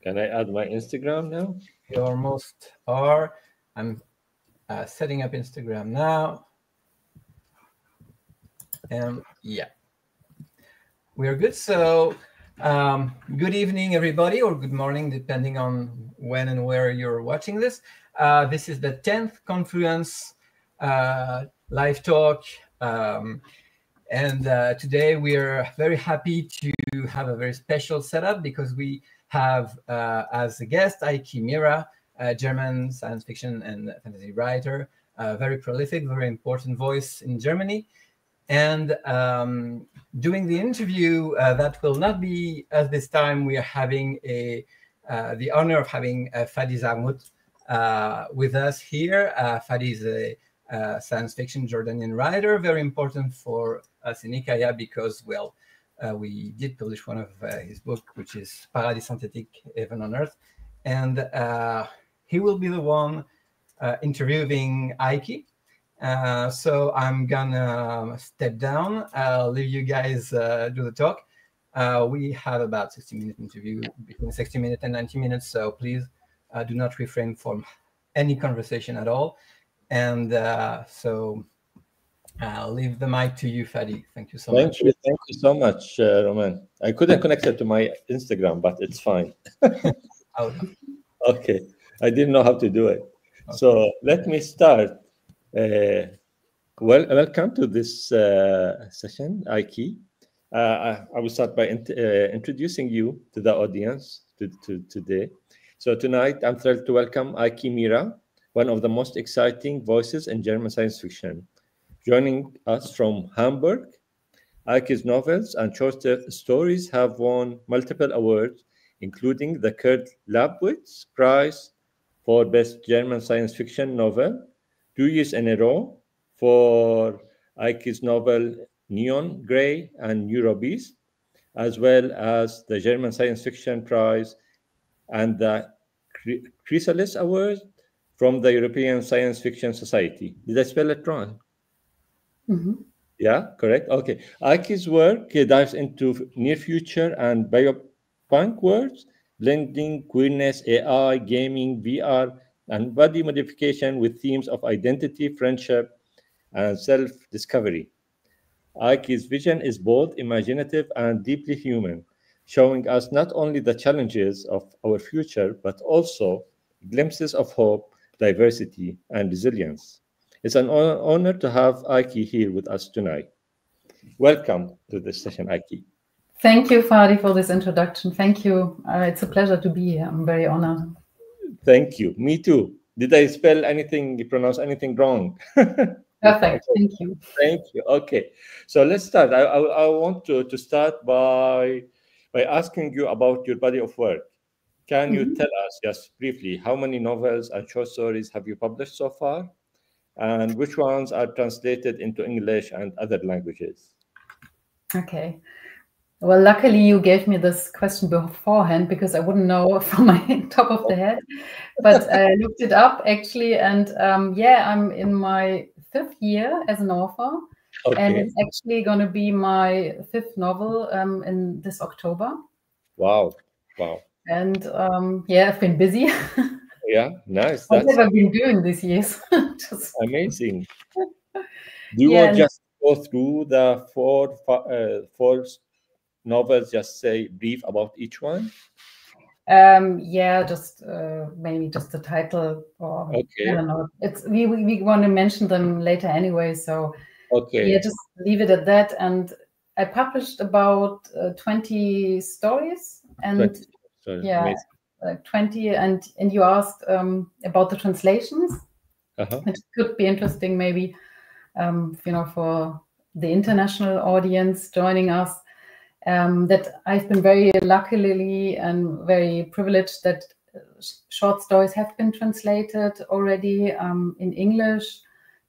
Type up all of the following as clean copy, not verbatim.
Can I add my Instagram now? You almost are. I'm setting up Instagram now. And yeah, we are good. So good evening, everybody, or good morning, depending on when and where you're watching this. This is the 10th Confluence live talk. And today we are very happy to have a very special setup because we have as a guest Aiki Mira, a German science fiction and fantasy writer, a very prolific, very important voice in Germany. And doing the interview, that will not be at this time, we are having the honor of having Fadi Zaghmout with us here. Fadi is a science fiction Jordanian writer, very important for us in Hikaya because, well, we did publish one of his books, which is Paradis Synthétique, Heaven on Earth. And he will be the one interviewing Aiki. So I'm gonna step down. I'll leave you guys do the talk. We have about 60-minute interview, between 60 minutes and 90 minutes. So please do not refrain from any conversation at all. And so I'll leave the mic to you, Fadi. Thank you so much. Thank you so much, Roman. I couldn't connect it to my Instagram, but it's fine. Okay, I didn't know how to do it. Okay. So let me start. Welcome to this session, Aiki. I will start by introducing you to the audience today. So tonight, I'm thrilled to welcome Aiki Mira, one of the most exciting voices in German science fiction. Joining us from Hamburg, Aiki's novels and short stories have won multiple awards, including the Kurt Labwitz Prize for Best German Science Fiction Novel, 2 years in a row for Aiki's novel Neon Grey and Neurobeast, as well as the German Science Fiction Prize and the Chrysalis Award from the European Science Fiction Society. Did I spell it wrong? Mm-hmm. Yeah, correct. Okay. Aiki's work dives into near future and biopunk worlds, blending queerness, AI, gaming, VR, and body modification with themes of identity, friendship, and self-discovery. Aiki's vision is bold, imaginative, and deeply human, showing us not only the challenges of our future, but also glimpses of hope, diversity, and resilience. It's an honor to have Aiki here with us tonight. Welcome to this session, Aiki. Thank you, Fadi, for this introduction. Thank you. It's a pleasure to be here. I'm very honored. Thank you. Me too. Did I spell anything, pronounce anything wrong? Perfect. Thank you. Thank you. Okay. So let's start. I want to start by asking you about your body of work. Can you tell us just briefly how many novels and short stories have you published so far? And which ones are translated into English and other languages? Okay. Well, luckily you gave me this question beforehand because I wouldn't know from my top of the head. But I looked it up actually, and yeah, I'm in my 5th year as an author, and it's actually going to be my 5th novel in this October. Wow! Wow! And yeah, I've been busy. Yeah, nice. What have I been doing these years? Amazing. Do you want just go through the four novels, just say brief about each one? Yeah, just maybe just the title, or I don't know. It's we want to mention them later anyway, so yeah, just leave it at that. And I published about 20 stories, and 20. Yeah, amazing. Like 20, and you asked about the translations, which could be interesting, maybe you know, for the international audience joining us. That I've been very luckily and very privileged that short stories have been translated already in English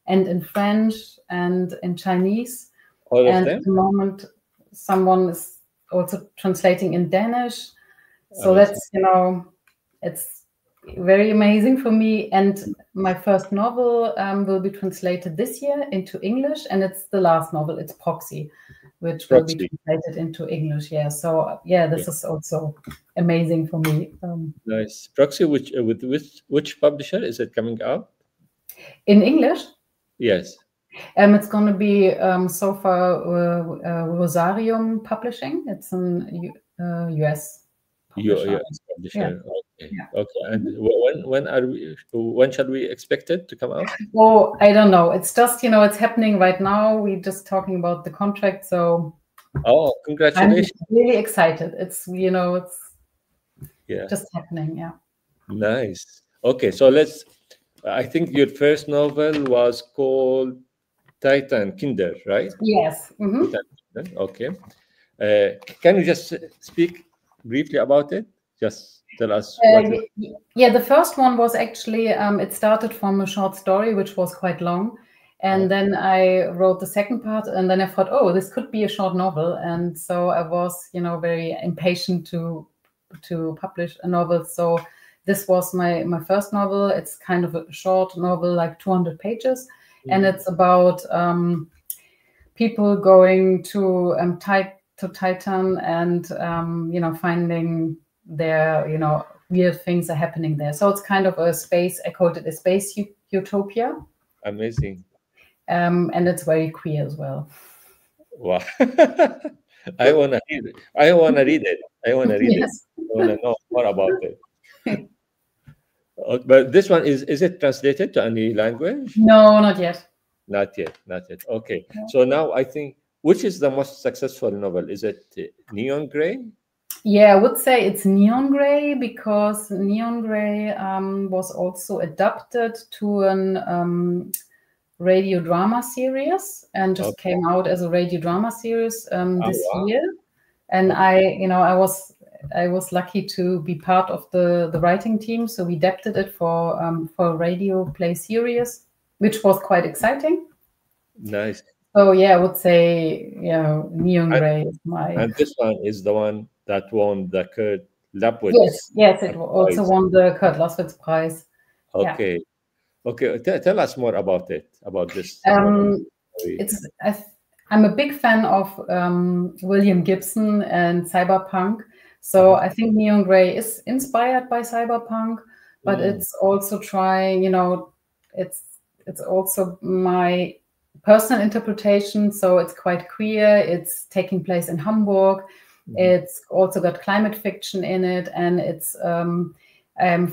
and in French and in Chinese. All of them? At the moment, someone is also translating in Danish. So that's, you know, it's very amazing for me. And my first novel will be translated this year into English, and it's the last novel. It's Proxy. which will be translated into English. Yeah, so yeah, this is also amazing for me. Nice. Proxy, with which publisher is it coming out? In English? Yes. It's going to be so far Rosarium Publishing. It's an US publisher. US publisher. Yeah. Okay. Yeah. Okay. And when shall we expect it to come out? Oh, I don't know. It's just, it's happening right now. We're just talking about the contract, so oh, congratulations. I'm really excited. It's it's just happening. Yeah. Nice. Okay, so I think your first novel was called Titan Kinder, right? Yes. Mm-hmm. Okay. Can you just speak briefly about it? Just tell us. Yeah, the first one was actually, it started from a short story, which was quite long. And then I wrote the second part, and then I thought, oh, this could be a short novel. And so I was, very impatient to publish a novel. So this was my first novel. It's kind of a short novel, like 200 pages. And it's about people going to Titan and, finding their, weird things are happening there. So it's kind of a space, I called it a space utopia. Amazing. And it's very queer as well. Wow. I want to read it. I want to read it. I want to know more about it. But this one, is it translated to any language? No, not yet. Not yet. Okay. Yeah. So now I think, which is the most successful novel? Is it Neon Grey? Yeah, I would say it's Neon Grey, because Neon Grey was also adapted to an radio drama series and just came out as a radio drama series this year. And I was lucky to be part of the writing team, so we adapted it for a radio play series, which was quite exciting. Nice. So yeah, I would say Neon Grey is my. And this one is the one that won the Kurt Lapwitz. Yes, it also won the Kurt Lapwitz prize. Okay. Yeah. Okay, tell us more about it, about this. I'm a big fan of William Gibson and cyberpunk. So I think Neon Grey is inspired by cyberpunk, but it's also it's also my personal interpretation. So it's quite queer. It's taking place in Hamburg. It's also got climate fiction in it, and it's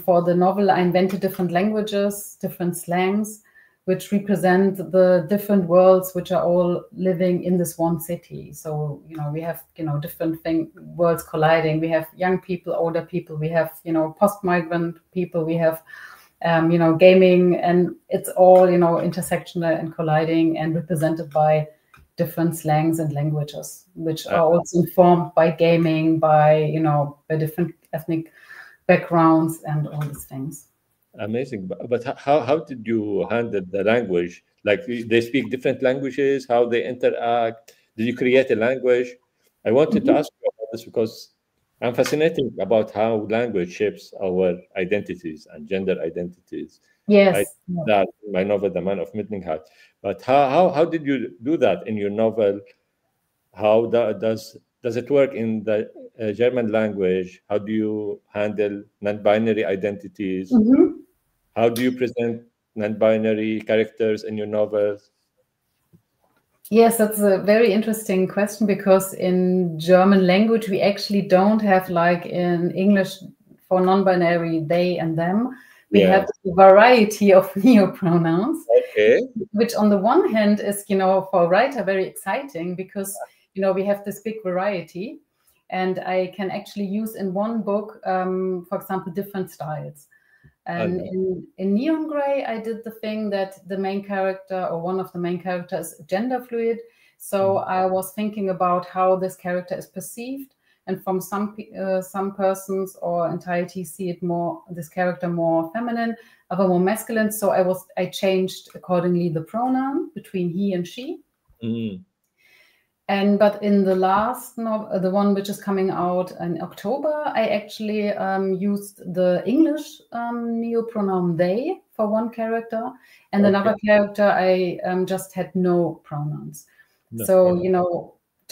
for the novel, I invented different languages, different slangs, which represent the different worlds which are all living in this one city. So, we have, different worlds colliding. We have young people, older people, we have, post-migrant people, we have, gaming, and it's all, intersectional and colliding and represented by different slangs and languages, which are also informed by gaming, by, by different ethnic backgrounds and all these things. Amazing. But how did you handle the language? Like, they speak different languages, how they interact? Did you create a language? I wanted to ask you about this because I'm fascinated about how language shapes our identities and gender identities. Yes. That in my novel, The Man of Midnight. But how did you do that in your novel? How does it work in the German language? How do you handle non-binary identities? How do you present non-binary characters in your novels? Yes, that's a very interesting question, because in German language, we actually don't have, like in English for non-binary, they and them. We have a variety of neopronouns, which on the one hand is, for a writer, very exciting, because, we have this big variety, and I can actually use in one book, for example, different styles. And in Neon Grey, I did the thing that the main character, or one of the main characters, is gender fluid. So I was thinking about how this character is perceived. And from some persons or entities see it this character more feminine, other more masculine. So I changed accordingly the pronoun between he and she. But in the last novel, the one which is coming out in October, I actually used the English neopronoun they for one character, and another character I just had no pronouns. So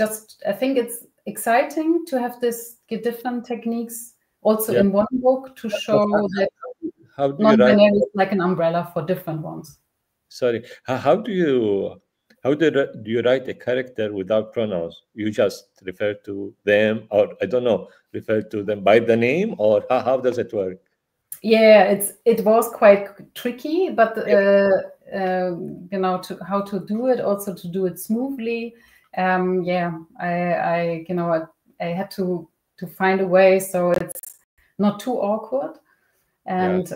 I think it's exciting to have this different techniques also in one book to show that how do you write? Non-binary is like an umbrella for different ones. Sorry, how do you write a character without pronouns? You just refer to them, or I don't know, refer to them by the name, or how does it work? Yeah, it was quite tricky, but you know, how to do it, also to do it smoothly. Yeah, I you know, I had to find a way so it's not too awkward. And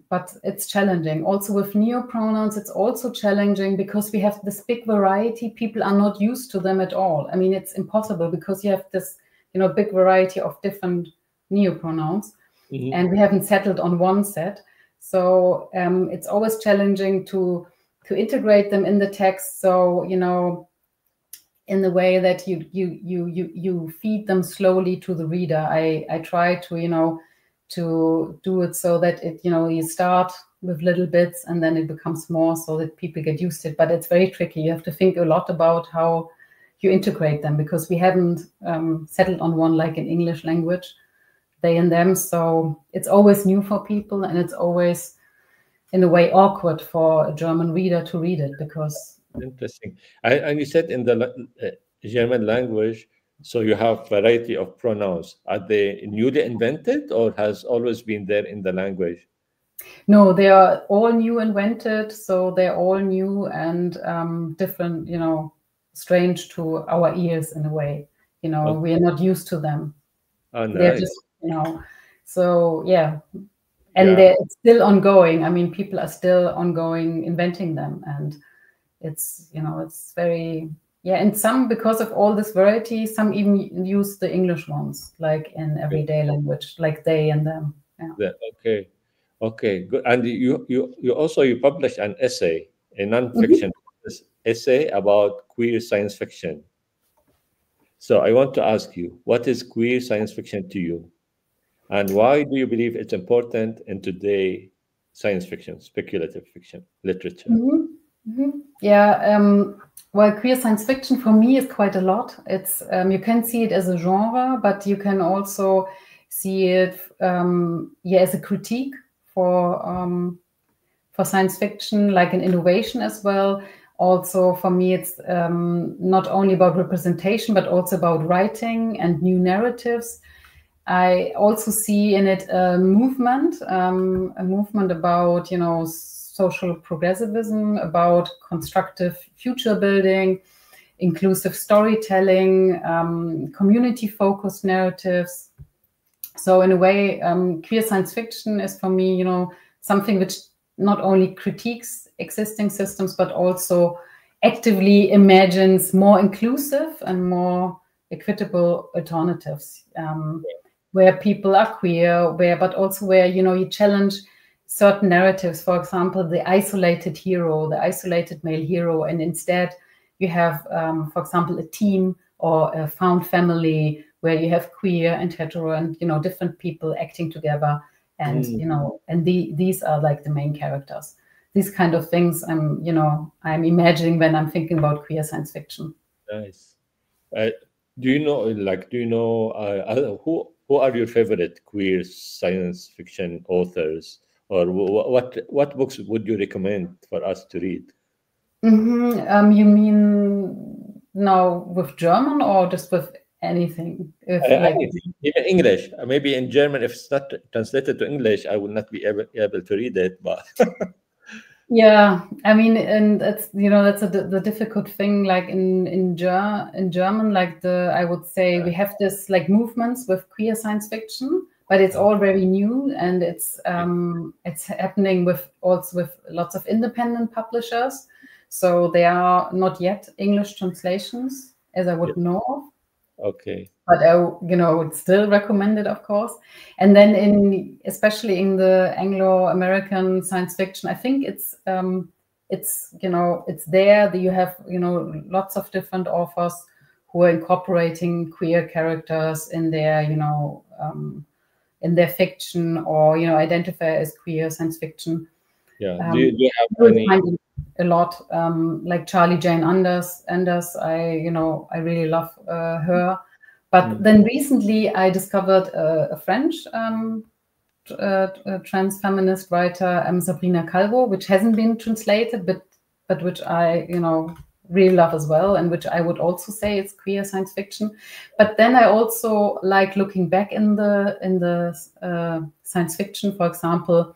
but it's challenging. Also with neopronouns, it's also challenging because we have this big variety. People are not used to them at all. I mean, it's impossible because you have this, you know, big variety of different neopronouns, and we haven't settled on one set. So it's always challenging to integrate them in the text. So, you know, in the way that you feed them slowly to the reader. I try to, you know, to do it so that it, you know, you start with little bits and then it becomes more so that people get used to it. But it's very tricky. You have to think a lot about how you integrate them because we haven't settled on one like in English language, they and them. So it's always new for people, and it's always in a way awkward for a German reader to read it because. Interesting. And you said in the German language, so you have variety of pronouns. Are they newly invented or has always been there in the language? No, they are all new invented. So they're all new and different, you know, strange to our ears in a way. You know, we are not used to them. Oh, nice. They're just, you know, so yeah. And it's still ongoing. I mean, people are still ongoing inventing them. And it's, you know, it's very... Yeah, and some, because of all this variety, some even use the English ones, like in everyday language, like they and them. Yeah. Okay, good. And you also published an essay, a non-fiction essay about queer science fiction. So I want to ask you, what is queer science fiction to you, and why do you believe it's important in today's science fiction, speculative fiction literature? Yeah. Well, queer science fiction for me is quite a lot. It's you can see it as a genre, but you can also see it as a critique for science fiction, like an innovation as well. Also, for me, it's not only about representation, but also about writing and new narratives. I also see in it a movement about, you know, social progressivism, about constructive future building, inclusive storytelling, community-focused narratives. So in a way, queer science fiction is for me, you know, something which not only critiques existing systems, but also actively imagines more inclusive and more equitable alternatives, where people are queer, but also where, you know, you challenge certain narratives, for example, the isolated hero, the isolated male hero, and instead you have, for example, a team or a found family where you have queer and hetero and, you know, different people acting together, and you know, and these are like the main characters. These kind of things I'm imagining when I'm thinking about queer science fiction. Nice. Do you know who are your favorite queer science fiction authors? Or what books would you recommend for us to read? You mean now with German or just with anything? Anything, even English. Maybe in German, if it's not translated to English, I will not be able to read it. But yeah, I mean, and that's, you know, that's the difficult thing. Like in German, like I would say we have this like movements with queer science fiction, but it's all very new, and it's happening with lots of independent publishers. So they are not yet English translations, as I would know of. Okay. But you know, it's still recommended, of course. And then especially in the Anglo-American science fiction, I think it's you know, it's there that you have, you know, lots of different authors who are incorporating queer characters in their, you know, in their fiction, or, you know, identify as queer science fiction. Yeah. Do you have any? a lot, like Charlie Jane Anders. I really love her. But then recently I discovered a French trans feminist writer, Sabrina Calvo, which hasn't been translated, but which I really love as well, and which I would also say is queer science fiction. But then I also like looking back in the science fiction, for example,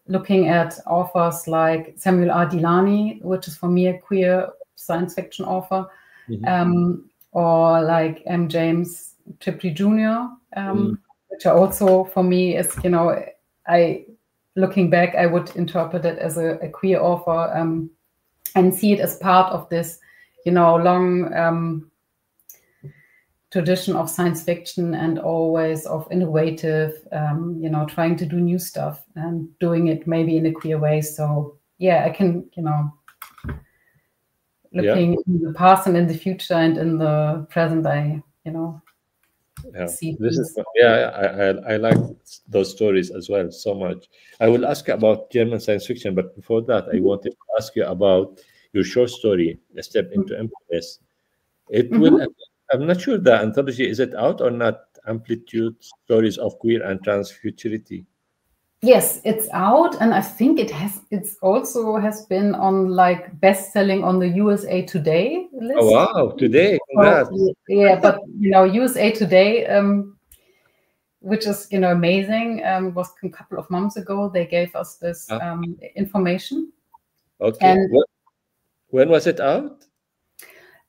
looking at authors like Samuel R. Delany, which is for me a queer science fiction author, or like M. James Chipley Jr., which are also for me is, looking back, I would interpret it as a queer author, and see it as part of this, long tradition of science fiction, and always of innovative, trying to do new stuff and doing it maybe in a queer way. So yeah, I can, looking in the past and in the future and in the present, I, see this is, I like those stories as well so much. I will ask you about German science fiction, but before that, I wanted to ask you about your short story, A Step into Emptiness. It will. I'm not sure the anthology, is it out or not? Amplitude, Stories of Queer and Trans Futurity. Yes, it's out, and I think it's also has been on like best-selling on the USA Today list. Oh wow, Today, congrats. So, yeah, but USA Today, which is amazing, was a couple of months ago. They gave us this information. Okay, and when was it out?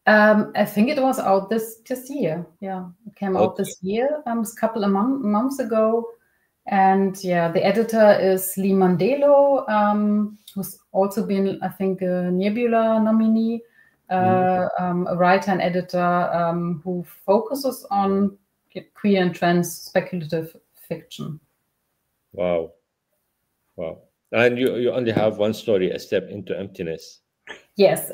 I think it was out this year. Yeah, it came out this year, a couple of months ago. And yeah, the editor is Lee Mandelo, who's also been, I think, a Nebula nominee, a writer and editor who focuses on queer and trans speculative fiction. Wow. And you only have one story, A Step into Emptiness. Yes,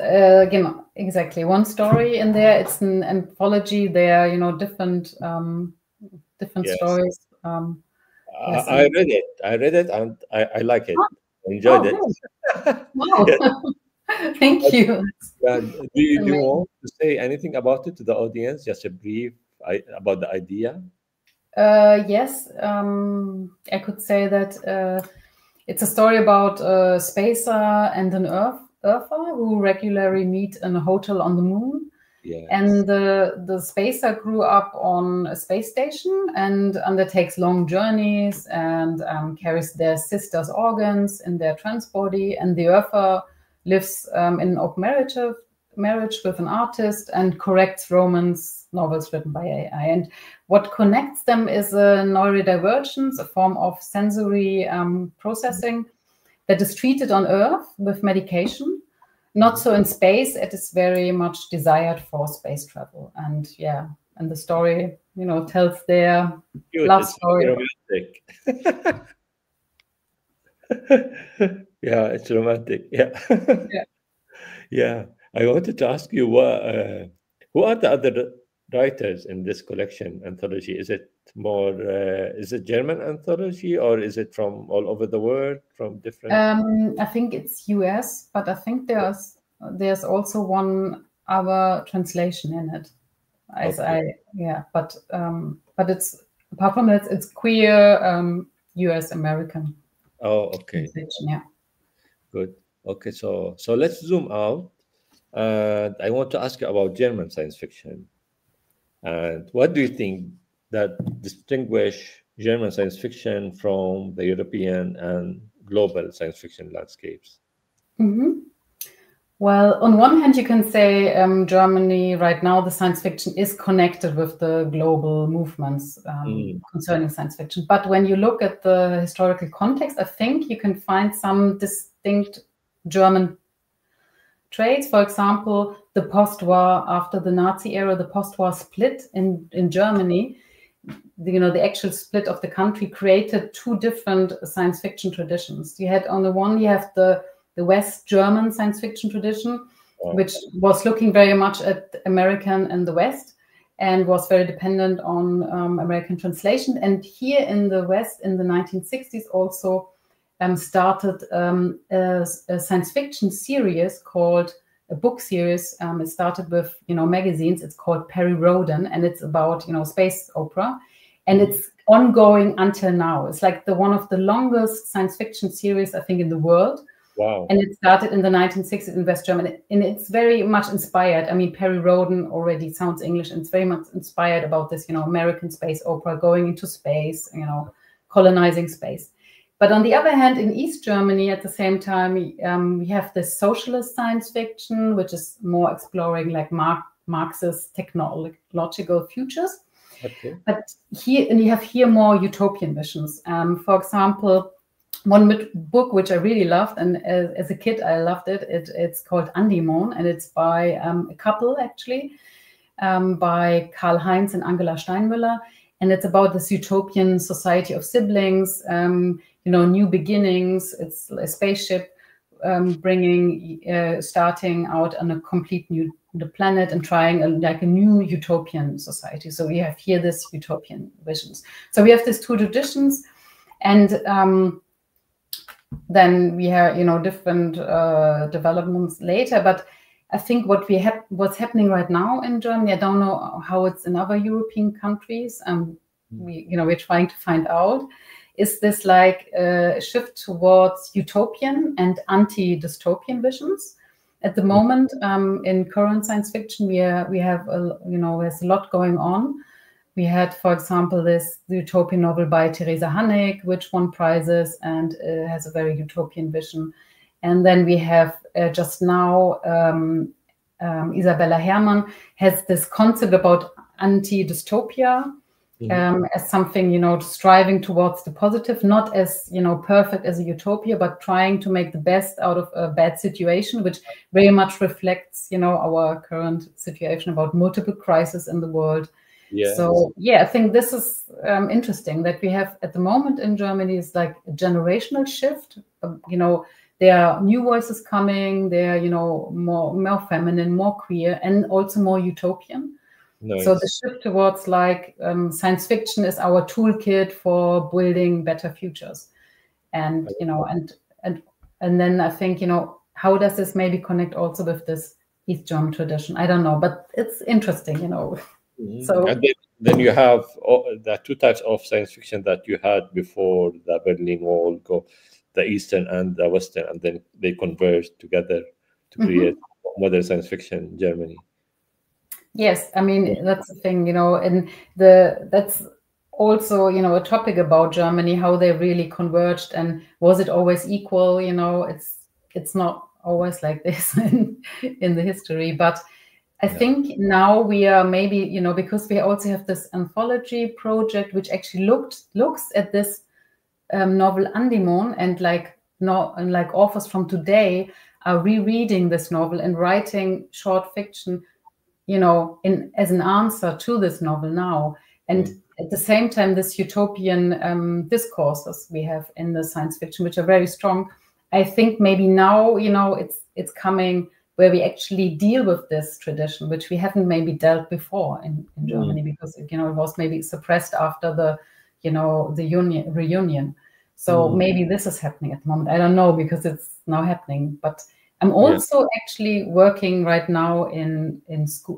exactly. One story in there. It's an anthology. There are, different stories. Yes. I read it, and I like it. I enjoyed it. Wow. Thank you. Do you want to say anything about it to the audience? Just a brief about the idea. Yes, I could say that it's a story about a spacer and an earther who regularly meet in a hotel on the moon. Yes. And the spacer grew up on a space station and undertakes long journeys and carries their sister's organs in their transporty. And the earther lives in an open marriage with an artist and corrects romance novels written by AI. And what connects them is a neurodivergence, a form of sensory processing that is treated on Earth with medication. Not so in space. It is very much desired for space travel. And yeah, and the story, tells their love story. Romantic. Yeah, it's romantic. Yeah. Yeah. I wanted to ask you, who are the other writers in this collection anthology? Is it more, is it German anthology, or is it from all over the world, from different? I think it's US, but I think there's also one other translation in it. But it's, apart from that, it's queer US American. Oh, okay. Yeah. Good. Okay, so let's zoom out. And I want to ask you about German science fiction. And what do you think that distinguish German science fiction from the European and global science fiction landscapes? Well, on one hand, you can say Germany right now, the science fiction is connected with the global movements concerning science fiction. But when you look at the historical context, I think you can find some distinct German traits. For example, the post-war, after the Nazi era, the post-war split in Germany, the actual split of the country created two different science fiction traditions. You had, on the one, you have the West German science fiction tradition, which was looking very much at American and the West and was very dependent on American translation. And here in the West, in the 1960s, also started a science fiction series called a book series. It started with magazines. It's called Perry Rhodan, and it's about space opera, and it's ongoing until now. It's like one of the longest science fiction series I think in the world. Wow! And it started in the 1960s in West Germany, and it's very much inspired. I mean, Perry Rhodan already sounds English, and it's very much inspired about this, American space opera, going into space, colonizing space. But on the other hand, in East Germany, at the same time, we have this socialist science fiction, which is more exploring like Marxist technological futures. Okay. But you have here more utopian visions. For example, one book which I really loved, and as a kid I loved it. It's called Andimon, and it's by a couple actually, by Karl Heinz and Angela Steinmüller, and it's about this utopian society of siblings. New beginnings. It's a spaceship starting out on a complete new planet and trying a new utopian society. So we have here this utopian visions. So we have these two traditions, and then we have different developments later. But I think what's happening right now in Germany, I don't know how it's in other European countries. We're trying to find out. Is this like a shift towards utopian and anti-dystopian visions? At the moment, in current science fiction, we have there's a lot going on. We had, for example, the utopian novel by Theresa Hannig, which won prizes and has a very utopian vision. And then we have just now Isabella Herrmann has this concept about anti-dystopia. As something, striving towards the positive, not as, perfect as a utopia, but trying to make the best out of a bad situation, which very much reflects, our current situation about multiple crises in the world. Yes. So, I think this is interesting that we have at the moment in Germany is like a generational shift. There are new voices coming, they're, more feminine, more queer, and also more utopian. Nice. So the shift towards like science fiction is our toolkit for building better futures, and and then I think how does this maybe connect also with this East German tradition? I don't know, but it's interesting, So and then you have the two types of science fiction that you had before the Berlin Wall, the Eastern and the Western, and then they converge together to create modern science fiction in Germany. Yes, I mean, that's the thing, and that's also, a topic about Germany, how they really converged, and was it always equal? It's not always like this in the history, but I think now we are maybe, because we also have this anthology project, which actually looks at this novel Andimon, and like authors from today are rereading this novel and writing short fiction as an answer to this novel now. And at the same time, this utopian discourses we have in the science fiction, which are very strong. I think maybe now, it's coming where we actually deal with this tradition, which we haven't maybe dealt before in Germany, because, it was maybe suppressed after the reunion. So maybe this is happening at the moment. I don't know, because it's now happening, but I'm also actually working right now in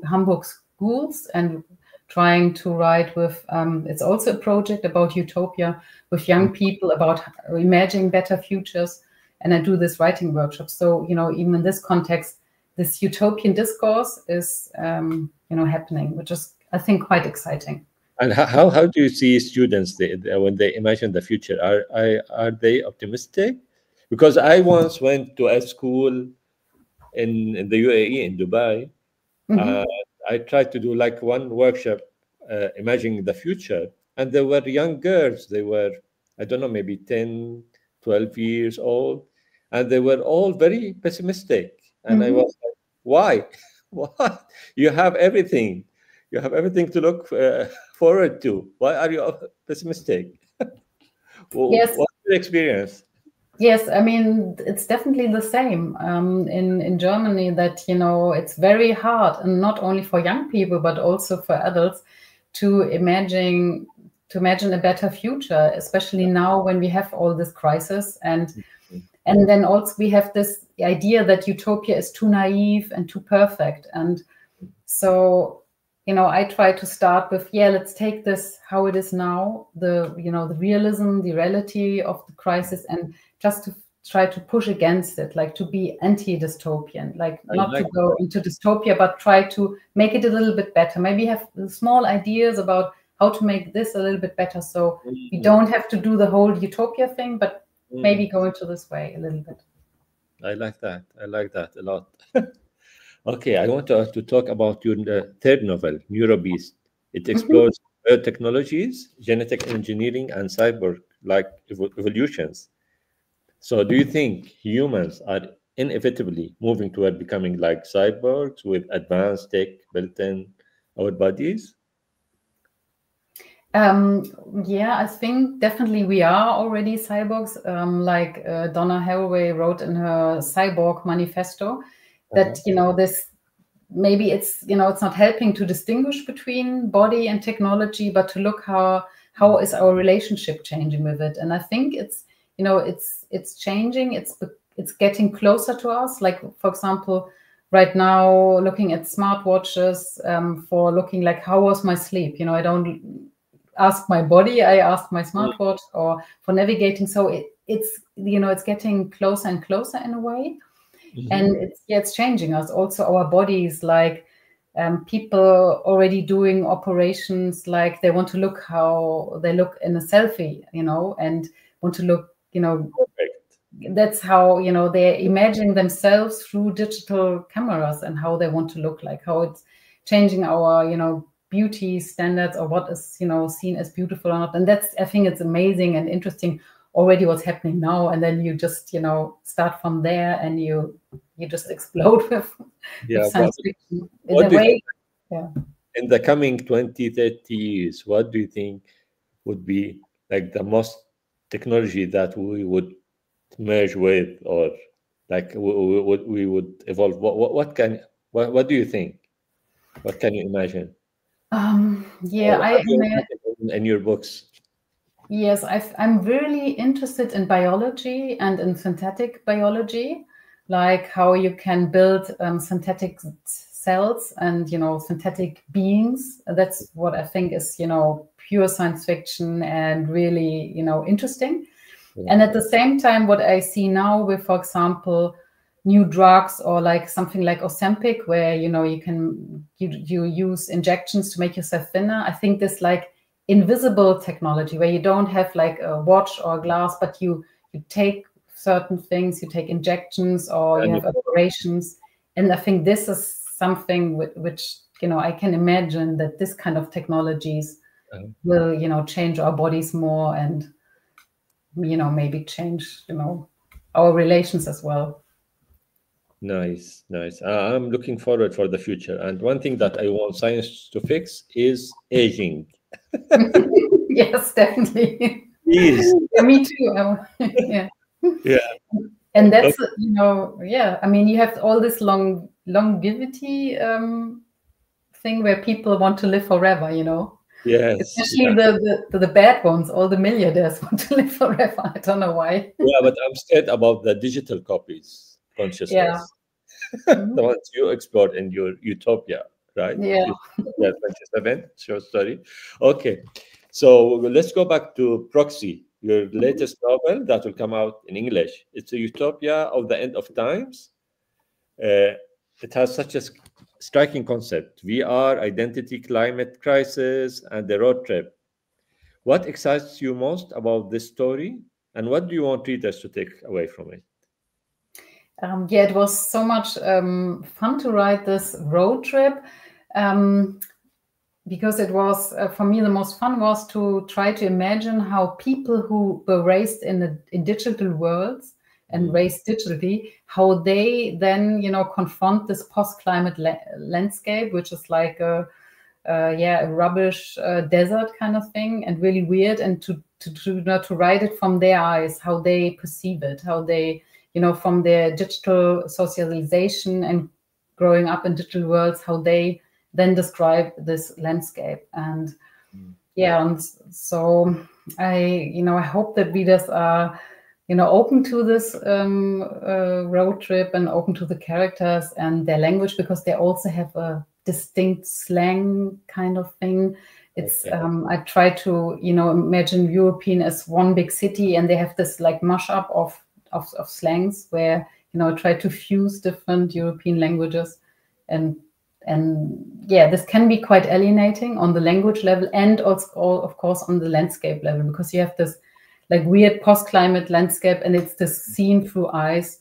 Hamburg schools and trying to write with, it's also a project about utopia with young people about imagining better futures. And I do this writing workshop. So, even in this context, this utopian discourse is, happening, which is, I think, quite exciting. And how do you see students when they imagine the future? Are they optimistic? Because I once went to a school in the UAE, in Dubai. I tried to do like one workshop imagining the future. And there were young girls. They were, I don't know, maybe 10, 12 years old. And they were all very pessimistic. And I was like, why? Why? You have everything. You have everything to look forward to. Why are you pessimistic? Yes. What's your experience? Yes, I mean, it's definitely the same in Germany, that, it's very hard, and not only for young people, but also for adults, to imagine imagine a better future, especially now when we have all this crisis. And then also we have this idea that utopia is too naive and too perfect. And so, you know, I try to start with, yeah, let's take this how it is now, the realism, the reality of the crisis, and just to try to push against it, like to be anti-dystopian, like not to go into dystopia, but try to make it a little bit better. Maybe have small ideas about how to make this a little bit better. So we don't have to do the whole utopia thing, but maybe go into this way a little bit. I like that. I like that a lot. Okay, I want to talk about your third novel, Neurobeast. It explores technologies, genetic engineering, and cyborg-like evolutions. So do you think humans are inevitably moving toward becoming like cyborgs with advanced tech built in our bodies? Yeah, I think definitely we are already cyborgs. Like Donna Haraway wrote in her Cyborg Manifesto, that this maybe it's it's not helping to distinguish between body and technology, but to look how is our relationship changing with it. And I think it's it's changing. It's getting closer to us. Like, for example, right now looking at smartwatches for looking like how was my sleep. I don't ask my body, I ask my smartwatch, or for navigating. So it's it's getting closer and closer in a way. And it's changing us. Also our bodies, like people already doing operations, like they want to look how they look in a selfie, and want to look, Perfect. That's how, they're imagining themselves through digital cameras and how they want to look like, how it's changing our, beauty standards, or what is, seen as beautiful or not. And that's, I think it's amazing and interesting already what's happening now. And then you just, start from there, and you just explode with science fiction. In a way, in the coming 20, 30 years, what do you think would be like the most technology that we would merge with, or like we would evolve? What do you think? What can you imagine? In your books. Yes, I'm really interested in biology and in synthetic biology, like how you can build synthetic cells and synthetic beings. That's what I think is pure science fiction and really interesting. And at the same time, what I see now with, for example, new drugs, or like something like Ozempic, where you use injections to make yourself thinner. I think this like invisible technology where you don't have like a watch or a glass, but you take certain things, you take injections, or you have operations. And I think this is something which I can imagine that this kind of technologies will change our bodies more, and maybe change our relations as well. Nice. I'm looking forward for the future. And one thing that I want science to fix is aging. Yes, definitely. Please. Yeah, me too. Yeah. And that's I mean, you have all this longevity thing where people want to live forever. Yes. Especially the bad ones. All the millionaires want to live forever. I don't know why. Yeah, but I'm scared about the digital copies. Consciousness, the ones you explored in your Utopia, right? Yeah. 27 short story. Okay, so let's go back to Proxy, your latest novel that will come out in English. It's a utopia of the end of times. It has such a striking concept: VR, identity, climate crisis, and the road trip. What excites you most about this story, and what do you want readers to take away from it? It was so much fun to write this road trip, because it was, for me, the most fun was to try to imagine how people who were raised in digital worlds and raised digitally, how they then, confront this post-climate landscape, which is like a rubbish desert kind of thing, and really weird, and to write it from their eyes, how they perceive it, how they, from their digital socialization and growing up in digital worlds, how they then describe this landscape. And Yeah, and so I hope that readers are, open to this road trip and open to the characters and their language, because they also have a distinct slang kind of thing. It's I try to imagine European as one big city, and they have this like mashup of slangs where I try to fuse different European languages, and yeah, this can be quite alienating on the language level, and also of course on the landscape level, because you have this like weird post-climate landscape, and it's this seen through eyes,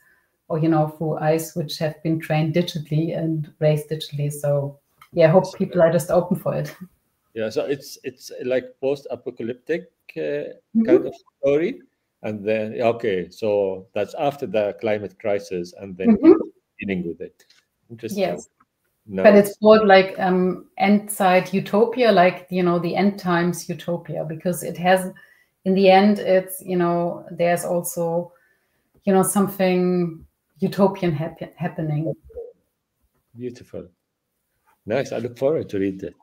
or through eyes which have been trained digitally and raised digitally. So yeah, I hope people are just open for it. Yeah, so it's like post-apocalyptic kind of story, and then so that's after the climate crisis, and then dealing with it. Interesting. Yes. Nice. But it's called like end-side utopia, like the end times utopia, because it has, in the end, it's there's also something utopian happening. Beautiful. Nice. I look forward to read that.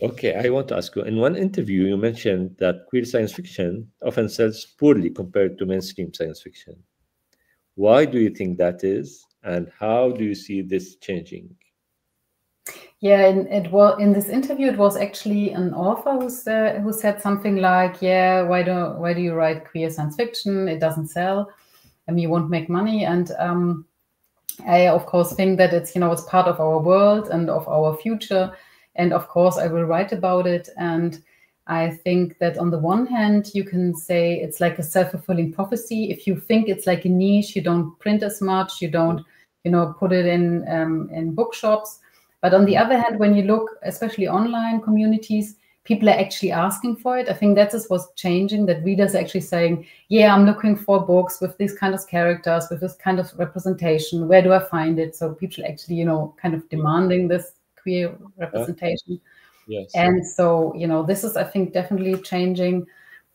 Okay, I want to ask you, in one interview you mentioned that queer science fiction often sells poorly compared to mainstream science fiction. Why do you think that is, and how do you see this changing? Yeah, in this interview, it was actually an author who said something like, "Yeah, why do you write queer science fiction? It doesn't sell, and you won't make money." And I of course think that it's it's part of our world and of our future, and of course I will write about it. And I think that on the one hand, you can say it's like a self-fulfilling prophecy. If you think it's like a niche, you don't print as much, you don't put it in bookshops. But on the other hand, when you look, especially online communities, people are actually asking for it. I think that is what's changing, that readers are actually saying, yeah, I'm looking for books with these kind of characters, with this kind of representation. Where do I find it? So people actually, kind of demanding this queer representation. Yes. And so, this is, I think, definitely changing,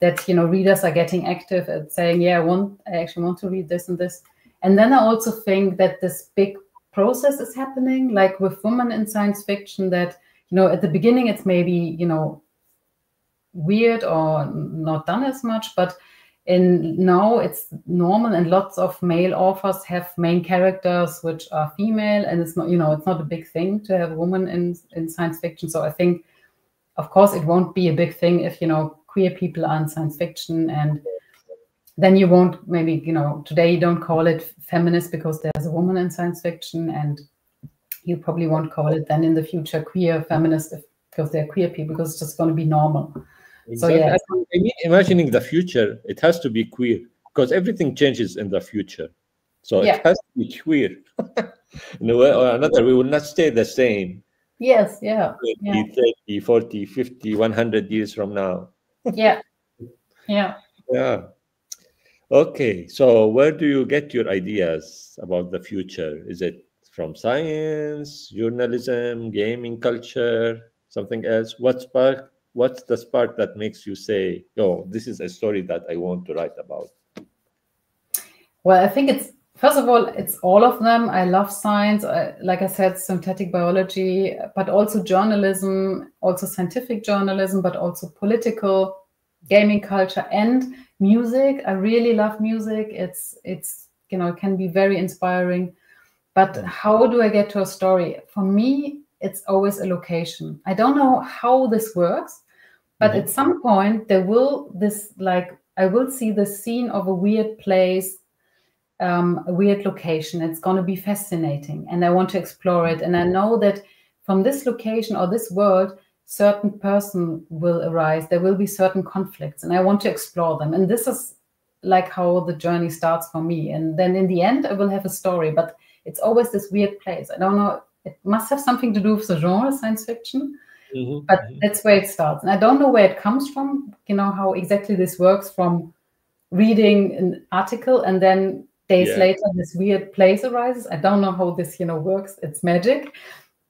that, readers are getting active at saying, yeah, I actually want to read this and this. And then I also think that this big process is happening, like with women in science fiction, that at the beginning it's maybe weird or not done as much, but now it's normal, and lots of male authors have main characters which are female, and it's not it's not a big thing to have a woman in science fiction. So I think, of course, it won't be a big thing if queer people are in science fiction, and then you won't, maybe, today you don't call it feminist because there's a woman in science fiction, and you probably won't call it then in the future queer feminist because they're queer people, because it's just going to be normal. Exactly. So yeah, I mean, imagining the future, it has to be queer, because everything changes in the future. So it has to be queer. In a way or another, we will not stay the same. Yes, yeah. 20, 30, 40, 50, 100 years from now. Yeah. Yeah. Okay, so where do you get your ideas about the future? Is it from science, journalism, gaming culture, something else? What's the spark that makes you say, "Oh, this is a story that I want to write about"? Well, I think it's, first of all, it's all of them. I love science, like I said, synthetic biology, but also journalism, also scientific journalism, but also political, gaming culture, and music. I really love music. It's it can be very inspiring. But how do I get to a story? For me, it's always a location. I don't know how this works, but at some point I will see the scene of a weird place, a weird location. It's going to be fascinating, and I want to explore it. And I know that from this location or this world, certain person will arise. There will be certain conflicts, and I want to explore them. And this is like how the journey starts for me. And then in the end, I will have a story, but it's always this weird place. I don't know. It must have something to do with the genre science fiction, but that's where it starts. And I don't know where it comes from, how exactly this works, from reading an article and then days later this weird place arises. I don't know how this works. It's magic,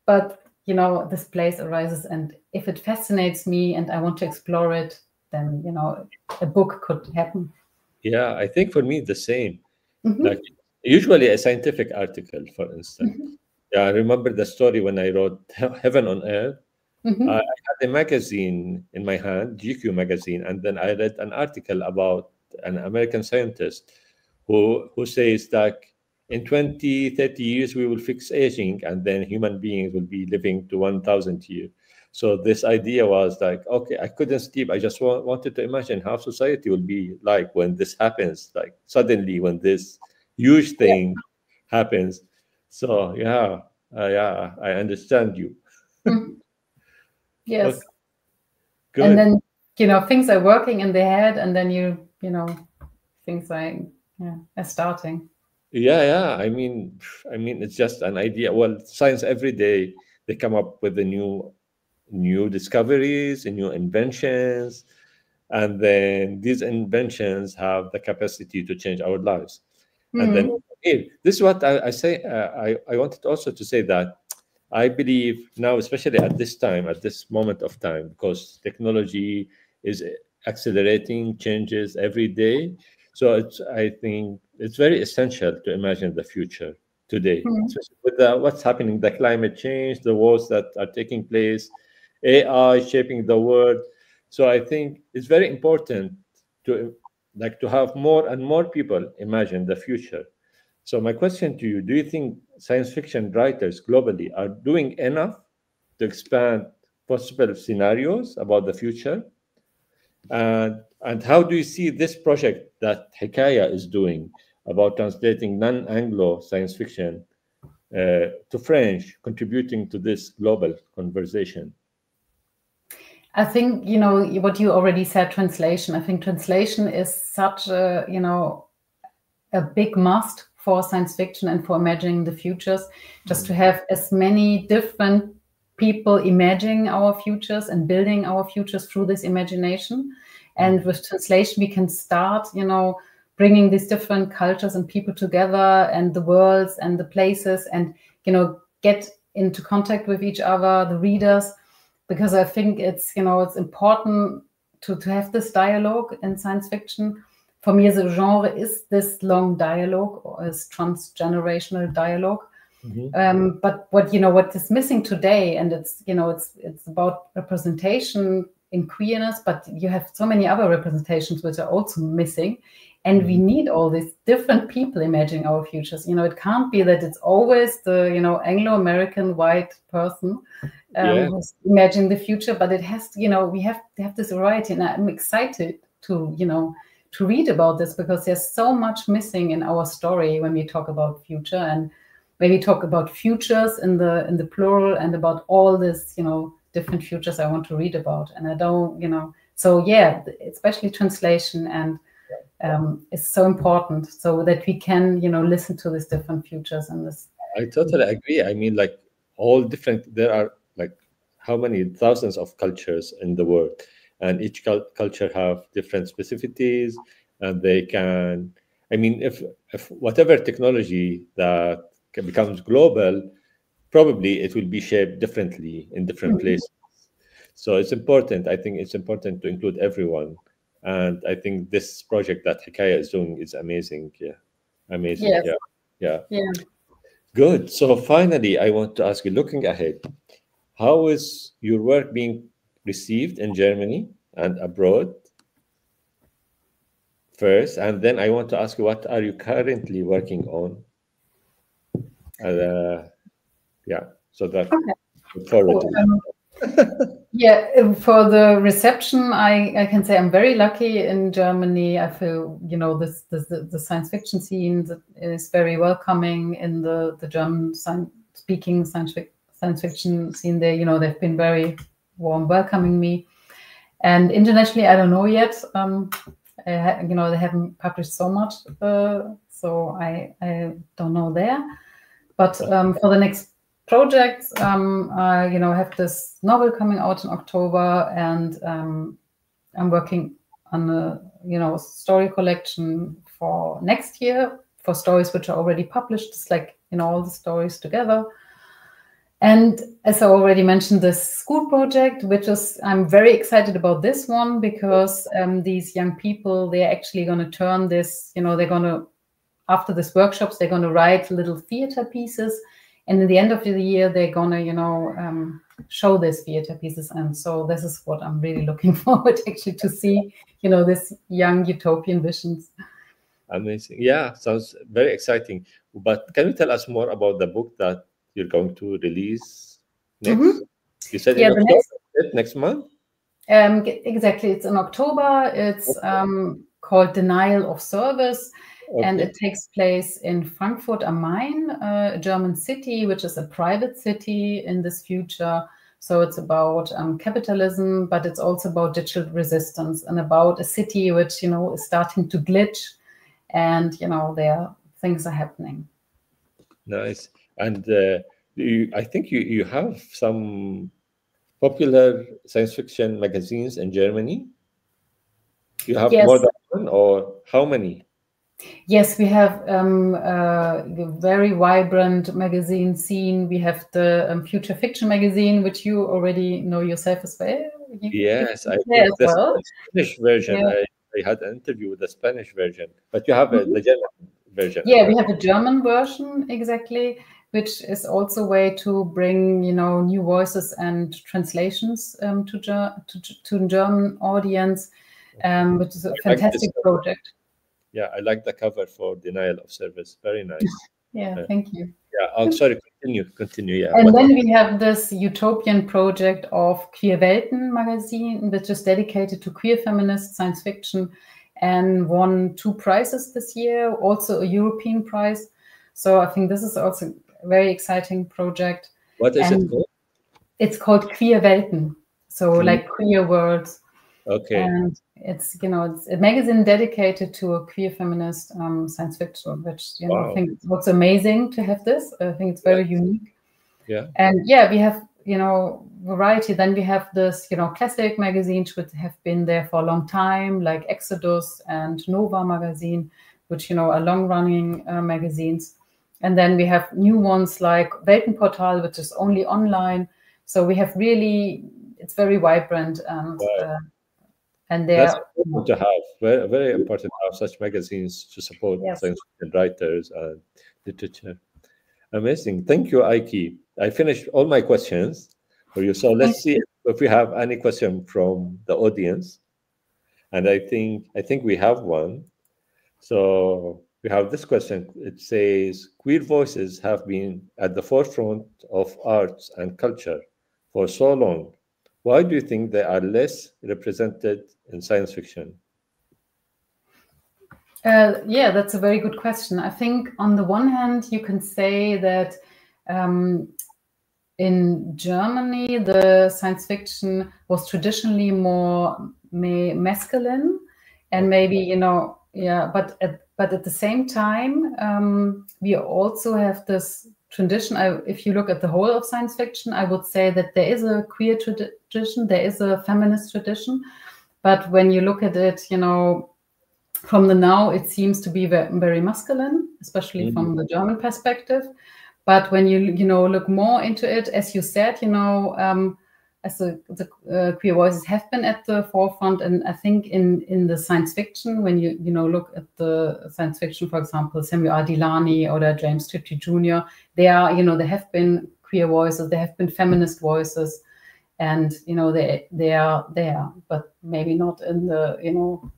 but this place arises, and if it fascinates me and I want to explore it, then a book could happen. Yeah, I think for me the same. Like usually a scientific article, for instance. Yeah, I remember the story when I wrote Heaven on Earth. Mm-hmm. I had a magazine in my hand, GQ magazine, and then I read an article about an American scientist who says that in 20, 30 years, we will fix aging, and then human beings will be living to 1,000 years. So this idea was like, okay, I couldn't sleep. I just wanted to imagine how society will be like when this happens, like suddenly when this huge thing happens. So yeah, I understand you. Yes. Okay, good. And then, you know, things are working in the head, and then you know, things are starting. Yeah. I mean, it's just an idea. Well, science every day they come up with the new discoveries and new inventions, and then these inventions have the capacity to change our lives. And then this is what I say. I wanted also to say that I believe now, especially at this time, at this moment of time, because technology is accelerating changes every day. So I think it's very essential to imagine the future today, especially with what's happening, the climate change, the wars that are taking place, AI shaping the world. So I think it's very important to have more and more people imagine the future. So my question to you, do you think science fiction writers globally are doing enough to expand possible scenarios about the future? And how do you see this project that Hikaya is doing about translating non-Anglo science fiction to French, contributing to this global conversation? I think, you know, what you already said, translation. I think translation is such a, you know, a big must for science fiction and for imagining the futures, just to have as many different people imagining our futures and building our futures through this imagination. And with translation, we can start, you know, bringing these different cultures and people together, and the worlds and the places, and, you know, get into contact with each other, the readers, because I think it's, you know, it's important to have this dialogue in science fiction. For me, as a genre, is this long dialogue, or is transgenerational dialogue. But what is missing today, and it's, you know, it's about representation in queerness, but you have so many other representations which are also missing, and we need all these different people imagining our futures. You know, it can't be that it's always the, you know, Anglo-American white person who's imagining the future, but it has to, you know, we have to have this variety, and I'm excited to, you know, to read about this, because there's so much missing in our story when we talk about future, and when we talk about futures in the plural, and about all this, you know, different futures I want to read about. And I don't, you know, so yeah, especially translation and is so important, so that we can, you know, listen to these different futures. And this, I totally agree. I mean, like, all different, there are like how many thousands of cultures in the world, and each culture have different specificities, and they can, I mean, if whatever technology that becomes global, probably it will be shaped differently in different places. So it's important. I think it's important to include everyone. And I think this project that Hikaya is doing is amazing. Yeah. Amazing. yes. Yeah. Yeah. Good. So finally, I want to ask you, looking ahead, how is your work being received in Germany and abroad first? And then I want to ask you, what are you currently working on? So that look forward to it. Yeah, for the reception, I can say I'm very lucky in Germany. I feel, you know, the science fiction scene is very welcoming in the German speaking science fiction scene there. You know, they've been very warm welcoming me. And internationally, I don't know yet. You know, they haven't published so much, so I don't know there. But for the next project, you know, I have this novel coming out in October, and I'm working on a, you know, story collection for next year, for stories which are already published. It's like, you know, all the stories together. And as I already mentioned, this school project, which is, I'm very excited about this one, because these young people, they're actually going to turn this, you know, they're going to, after this workshops, they're going to write little theater pieces, And in the end of the year, they're gonna, you know, show these theater pieces. And so this is what I'm really looking forward actually to see, you know, this young utopian visions. Amazing. Yeah, sounds very exciting. But can you tell us more about the book that you're going to release next? Mm-hmm. You said yeah, in October, next month? Exactly. It's in October. It's called Denial of Service. Okay. And it takes place in Frankfurt am Main, a German city, which is a private city in this future. So it's about capitalism, but it's also about digital resistance and about a city which, you know, is starting to glitch, and, you know, things are happening. Nice. And I think you have some popular science fiction magazines in Germany. You have more than one, or how many? Yes, we have a very vibrant magazine scene. We have the Future Fiction magazine, which you already know yourself as well. Yes, I think the Spanish version. Yeah. I had an interview with the Spanish version, but you have the German version. Yeah, we have a German version, exactly, which is also a way to bring, you know, new voices and translations to the German audience, which is a fantastic project. Yeah, I like the cover for Denial of Service. Very nice. Yeah, thank you. Yeah, oh, sorry, continue. Yeah. And then we have this utopian project of Queer Welten magazine, which is dedicated to queer feminist science fiction and won 2 prizes this year, also a European prize. So I think this is also a very exciting project. What is it called? It's called Queer Welten. So like queer worlds. Okay. And it's, you know, it's a magazine dedicated to a queer feminist science fiction, which, you know, I think it's also amazing to have this. I think it's very unique. Yeah. And yeah, we have, you know, variety. Then we have this, you know, classic magazines which have been there for a long time, like Exodus and Nova magazine, which, you know, are long-running magazines. And then we have new ones like Weltenportal, which is only online. So we have really, it's very vibrant, and that's important to have. Very, very important to have such magazines to support science fiction writers and literature. Amazing. Thank you, Aiki. I finished all my questions for you. So let's see if we have any question from the audience. And I think we have one. So we have this question. It says, queer voices have been at the forefront of arts and culture for so long. Why do you think they are less represented in science fiction? Yeah, that's a very good question. I think on the one hand, you can say that in Germany, the science fiction was traditionally more masculine, and maybe, you know, yeah, but at the same time, we also have this tradition. If you look at the whole of science fiction, I would say that there is a queer tradition, there is a feminist tradition, but when you look at it, you know, from the now, it seems to be very masculine, especially from the German perspective. But when you know, look more into it, as you said, you know, as the queer voices have been at the forefront, and I think in the science fiction, when you know, look at the science fiction, for example, Samuel R. Delany or James Tiptree Jr., they are, you know, there have been queer voices, there have been feminist voices, and, you know, they are there, but maybe not in the, you know,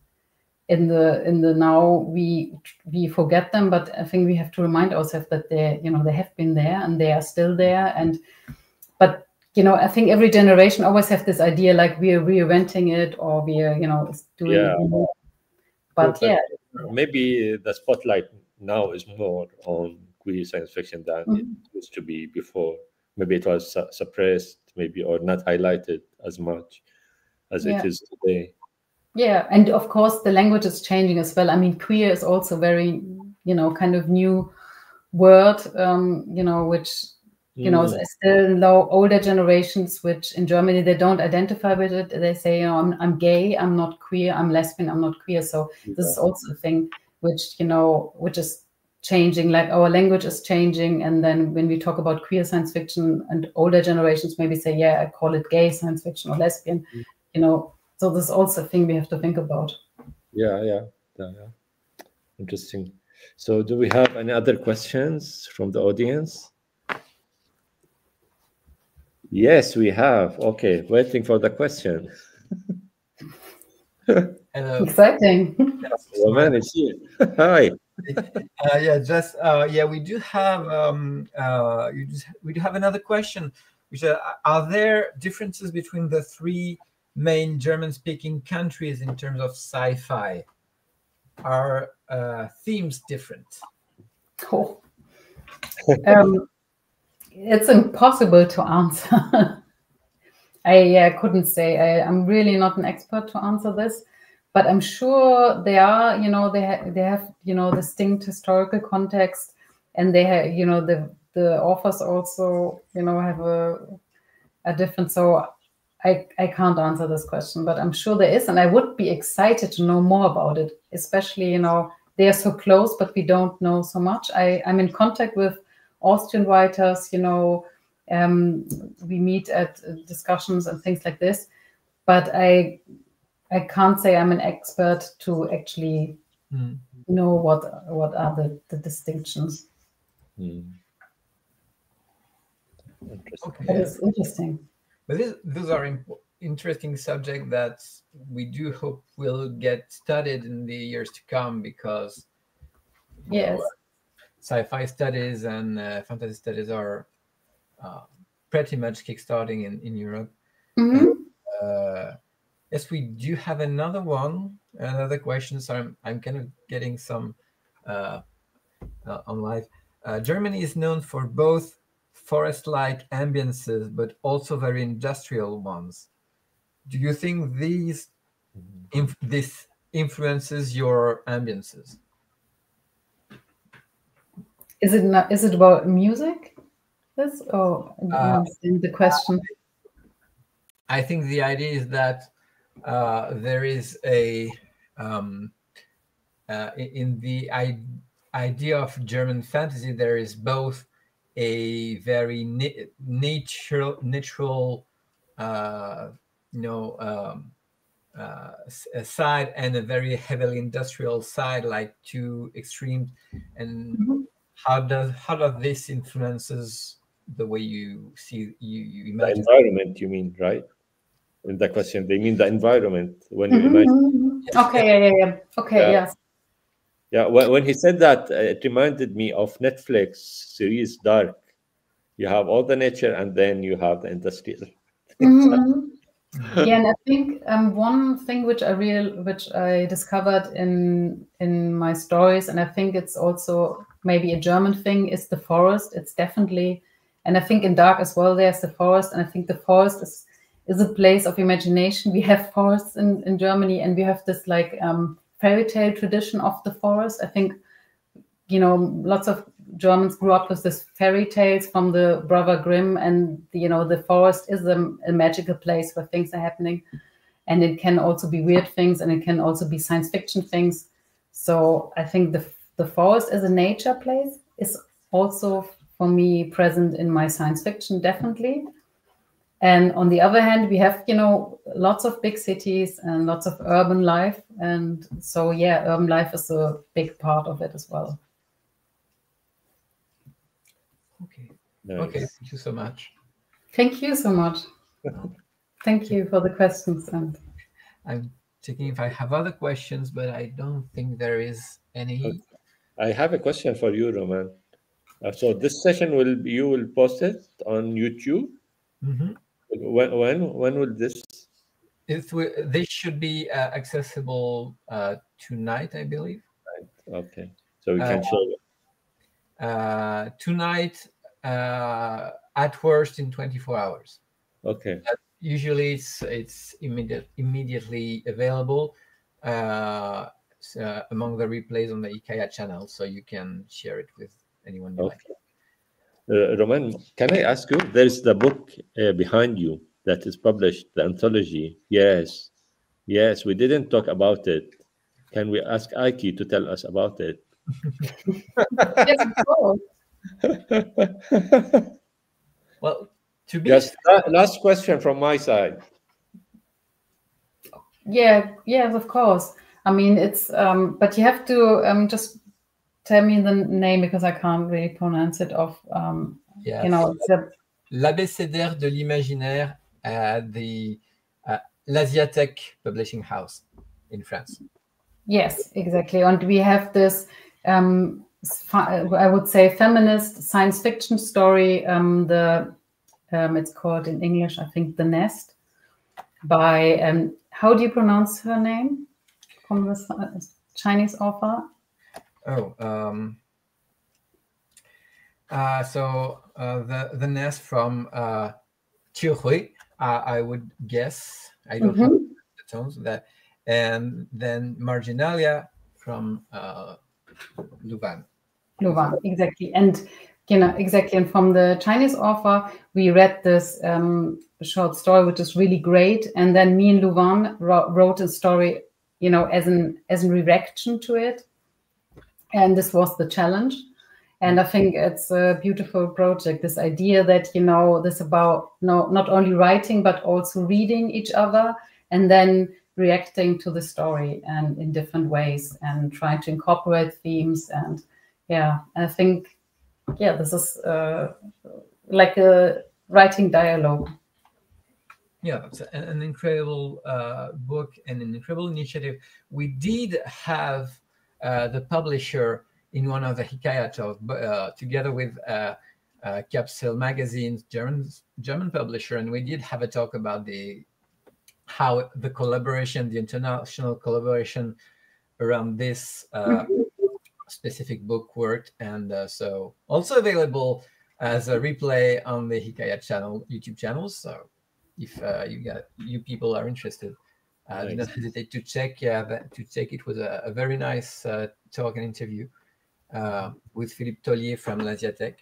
in the now we forget them, but I think we have to remind ourselves that they, you know, they have been there and they are still there. And but, you know, I think every generation always have this idea like we are reinventing it, or we are, you know, doing it more. But yeah, maybe the spotlight now is more on queer science fiction than it used to be before. Maybe it was suppressed, maybe, or not highlighted as much as it is today. Yeah, and of course the language is changing as well. I mean, queer is also very, you know, kind of new word, you know, which, you know, still older generations, which in Germany, they don't identify with it. They say, you know, I'm gay, I'm not queer, I'm lesbian, I'm not queer. So this is also a thing which, you know, which is changing, like our language is changing. And then when we talk about queer science fiction, and older generations maybe say, yeah, I call it gay science fiction or lesbian, you know. So this is also a thing we have to think about. Yeah. Interesting. So do we have any other questions from the audience? Yes, we have. Okay, waiting for the question. Exciting. Roman is here. Hi. We do have we do have another question, which are there differences between the three main German-speaking countries in terms of sci-fi? Are themes different? Oh. It's impossible to answer. I couldn't say. I'm really not an expert to answer this, but I'm sure they are. You know, they have distinct historical context, and they have the authors also have a different. So I can't answer this question, but I'm sure there is, and I would be excited to know more about it. Especially they are so close, but we don't know so much. I'm in contact with Austrian writers. We meet at discussions and things like this, but I can't say I'm an expert to actually know what are the distinctions. Interesting. That is interesting. But those are interesting subjects that we do hope will get studied in the years to come, because yes, sci-fi studies and fantasy studies are pretty much kickstarting in Europe. Yes, we do have another question. So I'm kind of getting some on live. Germany is known for both forest-like ambiences, but also very industrial ones. Do you think this influences your ambiences? Is it about music? This or I don't understand the question. I think the idea is that there is a in the idea of German fantasy, there is both a very natural a side and a very heavily industrial side, like two extremes. And how does this influences the way you see you imagine the environment? You mean, right? In the question, they mean the environment when you imagine. Okay, yeah. Okay, yes. Yeah, when he said that, it reminded me of Netflix series Dark. You have all the nature, and then you have the industrial. Yeah, and I think one thing which I discovered in my stories, and I think it's also maybe a German thing, is the forest. It's definitely, and I think in Dark as well, there's the forest, and I think the forest is a place of imagination. We have forests in Germany, and we have this like fairy tale tradition of the forest. I think lots of Germans grew up with this fairy tales from the Brother Grimm, and the forest is a magical place where things are happening, and it can also be weird things, and it can also be science fiction things. So I think the forest as a nature place is also for me present in my science fiction, definitely. And on the other hand, we have lots of big cities and lots of urban life, and so urban life is a big part of it as well. Okay. Nice. Okay, thank you so much. Thank you so much. Thank you for the questions. And I'm checking if I have other questions, but I don't think there is any. I have a question for you, Roman. So this session you will post it on YouTube? When will this? This should be accessible tonight, I believe. Right. Okay, so we can show it. Tonight, at worst in 24 hours. Okay. Usually it's immediately available among the replays on the Hikaya channel, so you can share it with anyone you like. Roman, can I ask you? There's the book behind you that is published, the anthology. Yes, we didn't talk about it. Can we ask Aiki to tell us about it? Yes, of course. Well, to be last question from my side. Yes, of course. I mean, it's but you have to just tell me the name, because I can't really pronounce it off. Yes. It's l'abécédaire de l'imaginaire at the l'Asiatech Publishing House in France. Yes, exactly. And we have this, I would say, feminist science fiction story. It's called in English, I think, The Nest, by how do you pronounce her name? From this Chinese author. Oh, the Nest from Qiuhui, I would guess. I don't have the tones of that. And then Marginalia from Louvain. Louvain, exactly. And exactly. And from the Chinese author, we read this short story, which is really great. And then me and Louvain wrote a story, as a reaction to it. And this was the challenge. And I think it's a beautiful project, this idea that, this about not only writing, but also reading each other and then reacting to the story and in different ways and trying to incorporate themes. And I think, this is like a writing dialogue. Yeah, it's an incredible book and an incredible initiative. We did have the publisher in one of the Hikaya talks, together with Capsule Magazine's German publisher, and we did have a talk about how the collaboration, the international collaboration around this specific book worked, and so also available as a replay on the Hikaya channel, YouTube channels. So if you people are interested, do not hesitate to check. To check. It was a very nice talk and interview with Philippe Tollier from l'Asiatech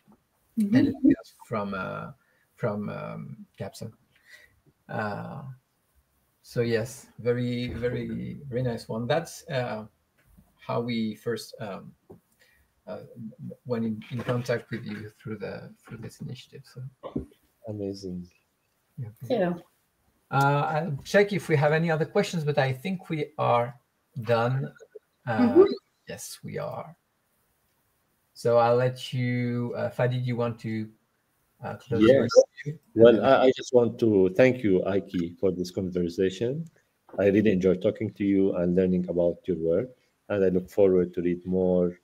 and from Capsule. So yes, very, very, very nice one. That's how we first went in contact with you through this initiative. So amazing. Yeah. I'll check if we have any other questions, but I think we are done. Yes, we are. So I'll let you, Fadi, do you want to close? Yes. Well, I just want to thank you, Aiki, for this conversation. I really enjoyed talking to you and learning about your work, and I look forward to read more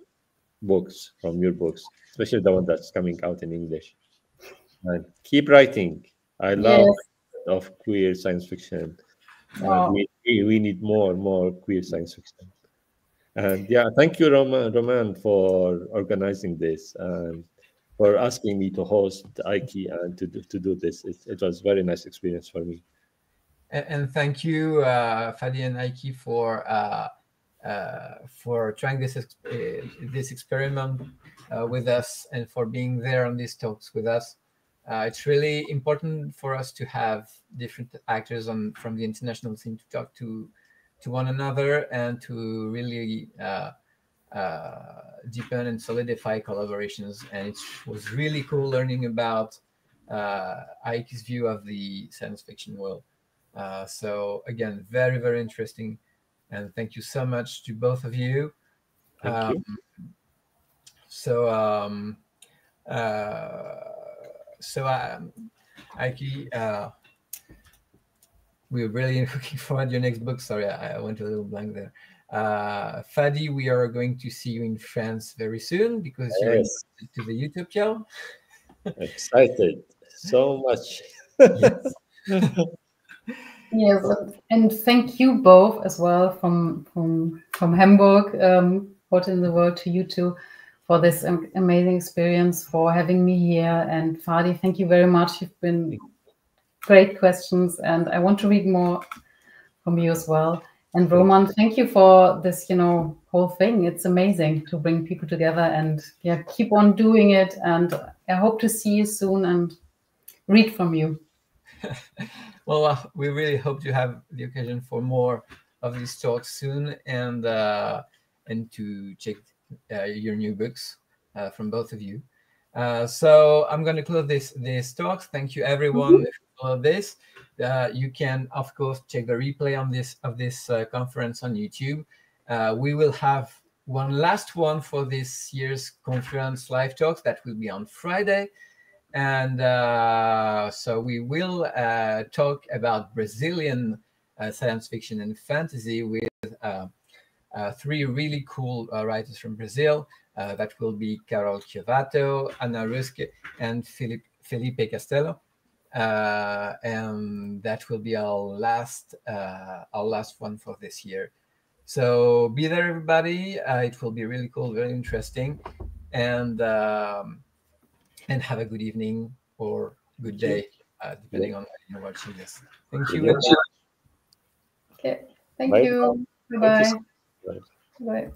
books from your books, especially the one that's coming out in English. And keep writing. I love of queer science fiction. Wow. We need more queer science fiction. And thank you, Roman, for organizing this and for asking me to host Aiki and to do this. It was a very nice experience for me. And thank you, Fadi and Aiki, for trying this experiment with us and for being there on these talks with us. It's really important for us to have different actors from the international scene to talk to one another and to really deepen and solidify collaborations. And it was really cool learning about Aiki's view of the science fiction world. So again, very, very interesting. And thank you so much to both of you. Thank you. So Aiki, we're really looking forward to your next book. Sorry, I went a little blank there. Fadi, we are going to see you in France very soon because you're invited to the Utopia. Excited so much. Yes. Yes, and thank you both as well from Hamburg, out in the world, to you two for this amazing experience, for having me here. And Fadi, thank you very much. You've been great questions, and I want to read more from you as well. And Roman, thank you for this, whole thing. It's amazing to bring people together, and keep on doing it. And I hope to see you soon and read from you. Well, we really hope to have the occasion for more of these talks soon, and to check your new books from both of you. So I'm going to close this talk. Thank you, everyone, for this. You can, of course, check the replay of this conference on YouTube. We will have one last one for this year's Confluence live talks that will be on Friday. And so we will talk about Brazilian science fiction and fantasy with 3 really cool writers from Brazil. That will be Carol Chiovato, Ana Rusque, and Felipe Castelo. And that will be our last one for this year. So be there, everybody. It will be really cool, very interesting, and have a good evening or good day, depending on when you're watching this. Thank you. Okay. Thank you. Bye-bye. Bye. Bye.